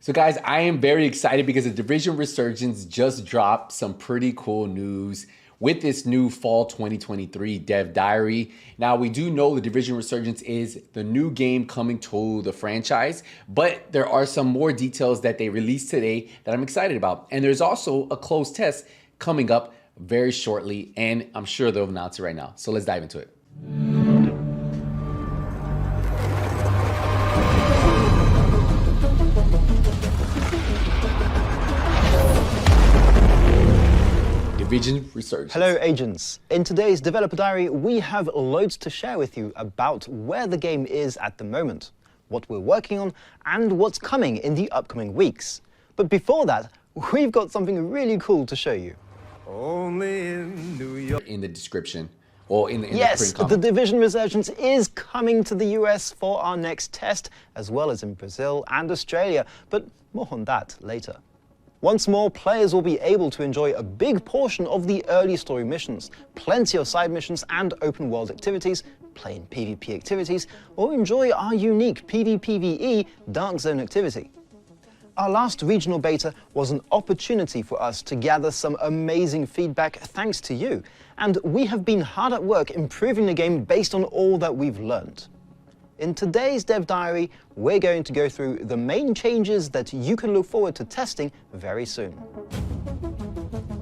So guys, I am very excited because the Division Resurgence just dropped some pretty cool news with this new fall 2023 dev diary. Now we do know the Division Resurgence is the new game coming to the franchise, but there are some more details that they released today that I'm excited about. And there's also a closed test coming up very shortly, and I'm sure they'll announce it right now. So let's dive into it. Division Resurgence. Hello agents. In today's developer diary, we have loads to share with you about where the game is at the moment, what we're working on, and what's coming in the upcoming weeks. But before that, we've got something really cool to show you. Only in New York. In the description, or in the Yes, print the comment. Division Resurgence is coming to the US for our next test, as well as in Brazil and Australia, but more on that later. Once more, players will be able to enjoy a big portion of the early story missions, plenty of side missions and open world activities, play in PvP activities, or enjoy our unique PvPvE Dark Zone activity. Our last regional beta was an opportunity for us to gather some amazing feedback thanks to you, and we have been hard at work improving the game based on all that we've learned. In today's dev diary, we're going to go through the main changes that you can look forward to testing very soon.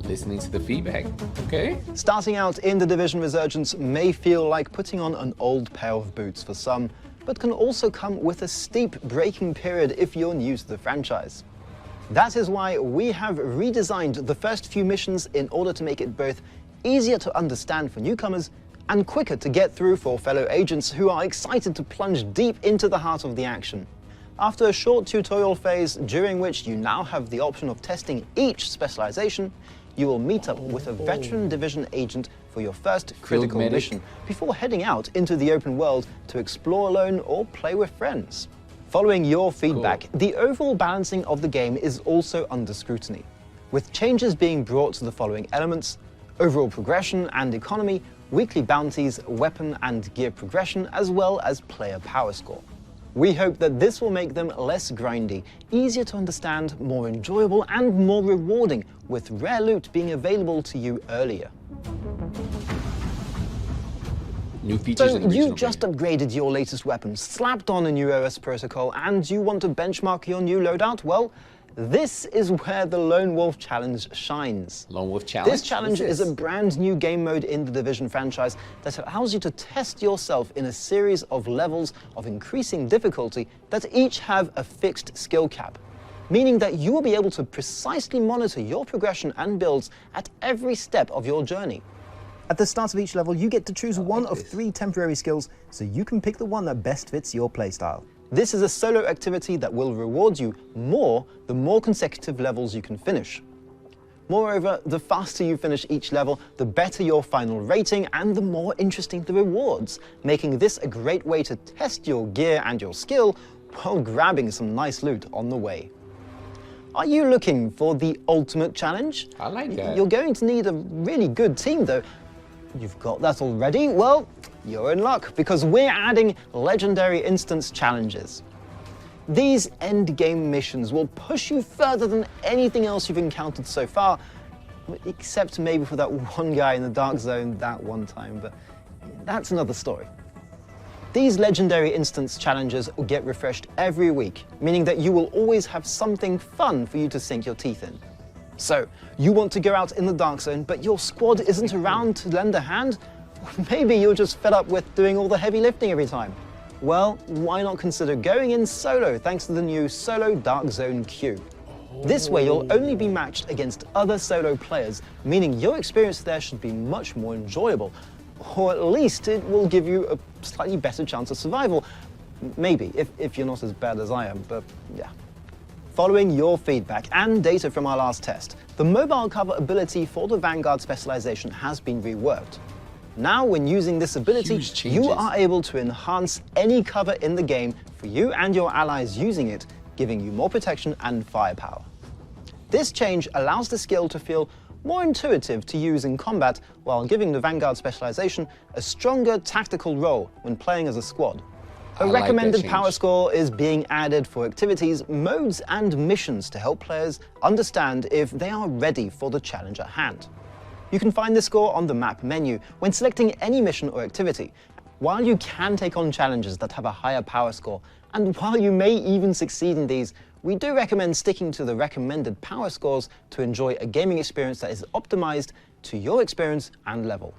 Listening to the feedback, okay? Starting out in the Division Resurgence may feel like putting on an old pair of boots for some, but can also come with a steep breaking period if you're new to the franchise. That is why we have redesigned the first few missions in order to make it both easier to understand for newcomers and quicker to get through for fellow agents who are excited to plunge deep into the heart of the action. After a short tutorial phase, during which you now have the option of testing each specialization, you will meet up with a veteran Division agent for your first critical mission, before heading out into the open world to explore alone or play with friends. Following your feedback, the overall balancing of the game is also under scrutiny, with changes being brought to the following elements: overall progression and economy, weekly bounties, weapon and gear progression, as well as player power score. We hope that this will make them less grindy, easier to understand, more enjoyable and more rewarding, with rare loot being available to you earlier. New features So in the regional you just beta. upgraded your latest weapon, slapped on a new OS protocol, and you want to benchmark your new loadout? Well, this is where the Lone Wolf Challenge shines. Lone Wolf Challenge? This challenge is a brand new game mode in the Division franchise that allows you to test yourself in a series of levels of increasing difficulty that each have a fixed skill cap, meaning that you will be able to precisely monitor your progression and builds at every step of your journey. At the start of each level, you get to choose one of 3 temporary skills, so you can pick the one that best fits your playstyle. This is a solo activity that will reward you more the more consecutive levels you can finish. Moreover, the faster you finish each level, the better your final rating and the more interesting the rewards, making this a great way to test your gear and your skill while grabbing some nice loot on the way. Are you looking for the ultimate challenge? I like that. You're going to need a really good team though. You've got that already? Well, you're in luck, because we're adding legendary instance challenges. These end-game missions will push you further than anything else you've encountered so far, except maybe for that one guy in the Dark Zone that one time, but that's another story. These legendary instance challenges will get refreshed every week, meaning that you will always have something fun for you to sink your teeth in. So, you want to go out in the Dark Zone, but your squad isn't around to lend a hand? Maybe you're just fed up with doing all the heavy lifting every time. Well, why not consider going in solo thanks to the new Solo Dark Zone queue. This way you'll only be matched against other solo players, meaning your experience there should be much more enjoyable. Or at least it will give you a slightly better chance of survival. Maybe, if you're not as bad as I am, but yeah. Following your feedback and data from our last test, the mobile cover ability for the Vanguard specialization has been reworked. Now, when using this ability, you are able to enhance any cover in the game for you and your allies using it, giving you more protection and firepower. This change allows the skill to feel more intuitive to use in combat, while giving the Vanguard specialization a stronger tactical role when playing as a squad. A recommended power score is being added for activities, modes, and missions to help players understand if they are ready for the challenge at hand. You can find this score on the map menu when selecting any mission or activity. While you can take on challenges that have a higher power score, and while you may even succeed in these, we do recommend sticking to the recommended power scores to enjoy a gaming experience that is optimized to your experience and level.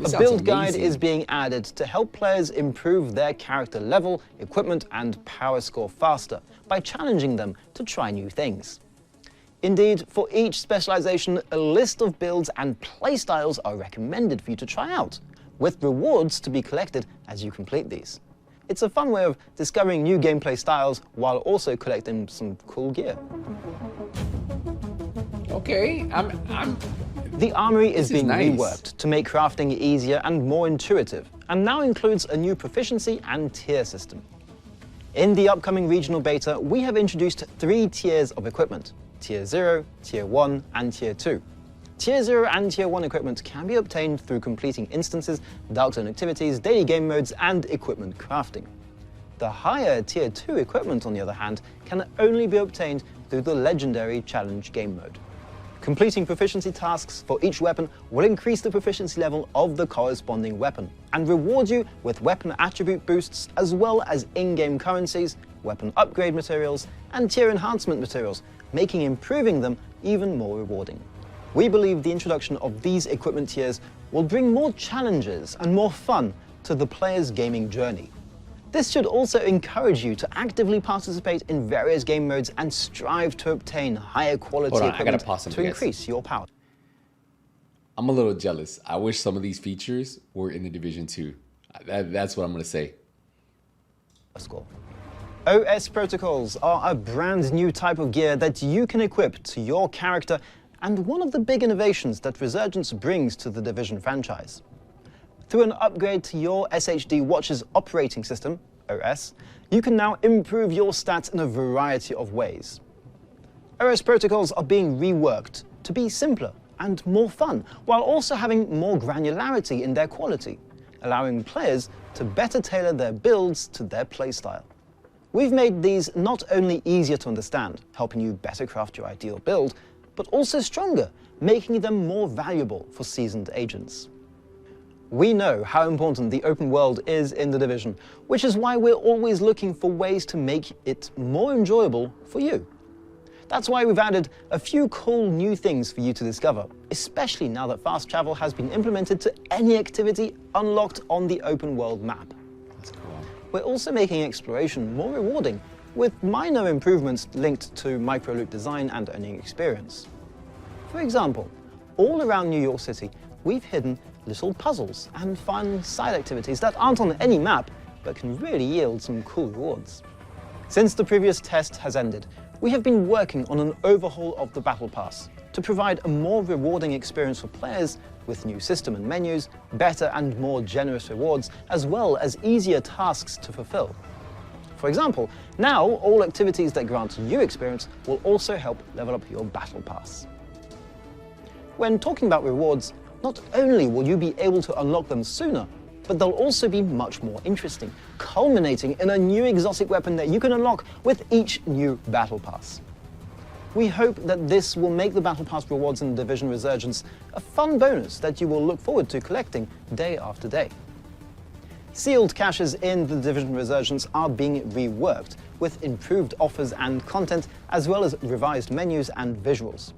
A build guide is being added to help players improve their character level, equipment, and power score faster by challenging them to try new things. Indeed, for each specialization, a list of builds and playstyles are recommended for you to try out, with rewards to be collected as you complete these. It's a fun way of discovering new gameplay styles while also collecting some cool gear. Okay, The Armory is being reworked to make crafting easier and more intuitive, and now includes a new proficiency and tier system. In the upcoming regional beta, we have introduced 3 tiers of equipment: Tier 0, Tier 1, and Tier 2. Tier 0 and Tier 1 equipment can be obtained through completing instances, dark zone activities, daily game modes, and equipment crafting. The higher Tier 2 equipment, on the other hand, can only be obtained through the legendary challenge game mode. Completing proficiency tasks for each weapon will increase the proficiency level of the corresponding weapon and reward you with weapon attribute boosts as well as in-game currencies, weapon upgrade materials, and tier enhancement materials, making improving them even more rewarding. We believe the introduction of these equipment tiers will bring more challenges and more fun to the player's gaming journey. This should also encourage you to actively participate in various game modes and strive to obtain higher quality equipment to increase your power. I'm a little jealous. I wish some of these features were in the Division 2. That's what I'm going to say. OS protocols are a brand new type of gear that you can equip to your character, and one of the big innovations that Resurgence brings to the Division franchise. Through an upgrade to your SHD Watch's operating system, OS, you can now improve your stats in a variety of ways. OS protocols are being reworked to be simpler and more fun, while also having more granularity in their quality, allowing players to better tailor their builds to their playstyle. We've made these not only easier to understand, helping you better craft your ideal build, but also stronger, making them more valuable for seasoned agents. We know how important the open world is in the Division, which is why we're always looking for ways to make it more enjoyable for you. That's why we've added a few cool new things for you to discover, especially now that fast travel has been implemented to any activity unlocked on the open world map. That's cool. We're also making exploration more rewarding, with minor improvements linked to micro-loot design and earning experience. For example, all around New York City, we've hidden little puzzles and fun side activities that aren't on any map, but can really yield some cool rewards. Since the previous test has ended, we have been working on an overhaul of the Battle Pass to provide a more rewarding experience for players with new system and menus, better and more generous rewards, as well as easier tasks to fulfill. For example, now all activities that grant you experience will also help level up your Battle Pass. When talking about rewards, not only will you be able to unlock them sooner, but they'll also be much more interesting, culminating in a new exotic weapon that you can unlock with each new Battle Pass. We hope that this will make the Battle Pass rewards in Division Resurgence a fun bonus that you will look forward to collecting day after day. Sealed caches in the Division Resurgence are being reworked with improved offers and content, as well as revised menus and visuals.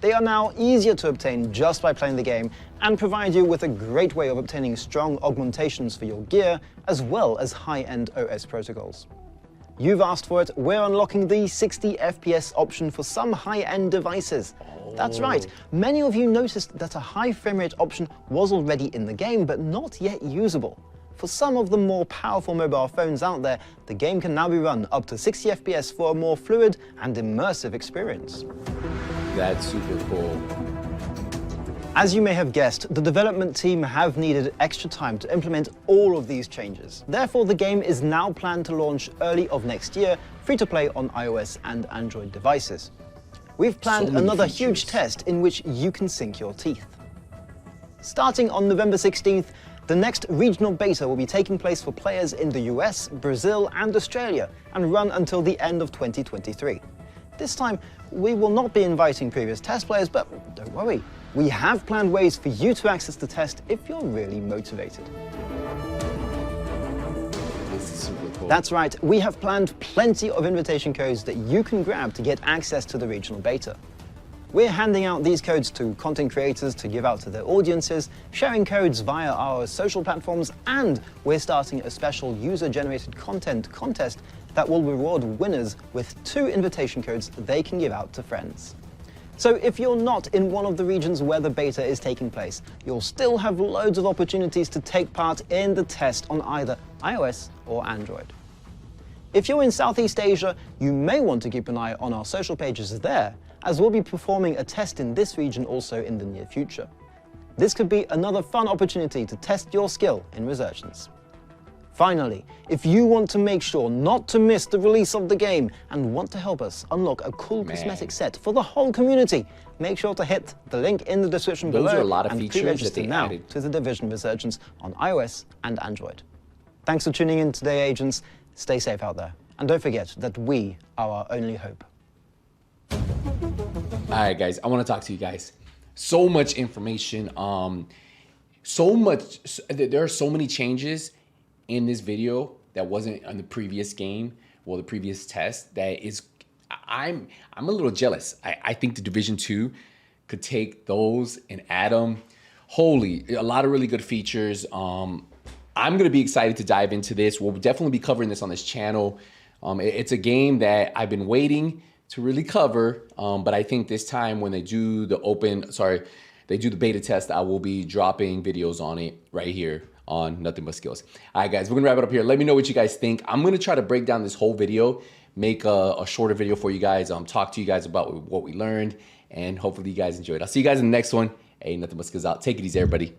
They are now easier to obtain just by playing the game and provide you with a great way of obtaining strong augmentations for your gear, as well as high-end OS protocols. You've asked for it, we're unlocking the 60 FPS option for some high-end devices. That's right, many of you noticed that a high frame rate option was already in the game, but not yet usable. For some of the more powerful mobile phones out there, the game can now be run up to 60 FPS for a more fluid and immersive experience. That's super cool. As you may have guessed, the development team have needed extra time to implement all of these changes. Therefore, the game is now planned to launch early of next year, free to play on iOS and Android devices. We've planned another huge test in which you can sink your teeth. Starting on November 16th, The next regional beta will be taking place for players in the US, Brazil, and Australia, and run until the end of 2023. This time, we will not be inviting previous test players, but don't worry, we have planned ways for you to access the test if you're really motivated. This is super cool. That's right, we have planned plenty of invitation codes that you can grab to get access to the regional beta. We're handing out these codes to content creators to give out to their audiences, sharing codes via our social platforms, and we're starting a special user-generated content contest that will reward winners with 2 invitation codes they can give out to friends. So if you're not in one of the regions where the beta is taking place, you'll still have loads of opportunities to take part in the test on either iOS or Android. If you're in Southeast Asia, you may want to keep an eye on our social pages there, as we'll be performing a test in this region also in the near future. This could be another fun opportunity to test your skill in Resurgence. Finally, if you want to make sure not to miss the release of the game and want to help us unlock a cool cosmetic set for the whole community, make sure to hit the link in the description Those below are a lot of and features that pre-register they now added. to the Division Resurgence on iOS and Android. Thanks for tuning in today, agents. Stay safe out there. And don't forget that we are our only hope. All right, guys, I want to talk to you guys. So much information. There are so many changes in this video that wasn't on the previous game or the previous test that is, I'm a little jealous. I think the Division 2 could take those and add them. Holy, a lot of really good features. I'm going to be excited to dive into this. We'll definitely be covering this on this channel. It's a game that I've been waiting to really cover, but I think this time when they do the beta test, I will be dropping videos on it right here on Nothing But Skills. All right, guys, we're gonna wrap it up here. Let me know what you guys think. I'm gonna try to break down this whole video, make a shorter video for you guys, talk to you guys about what we learned, and hopefully you guys enjoyed. I'll see you guys in the next one. Hey, Nothing But Skills out. Take it easy, everybody.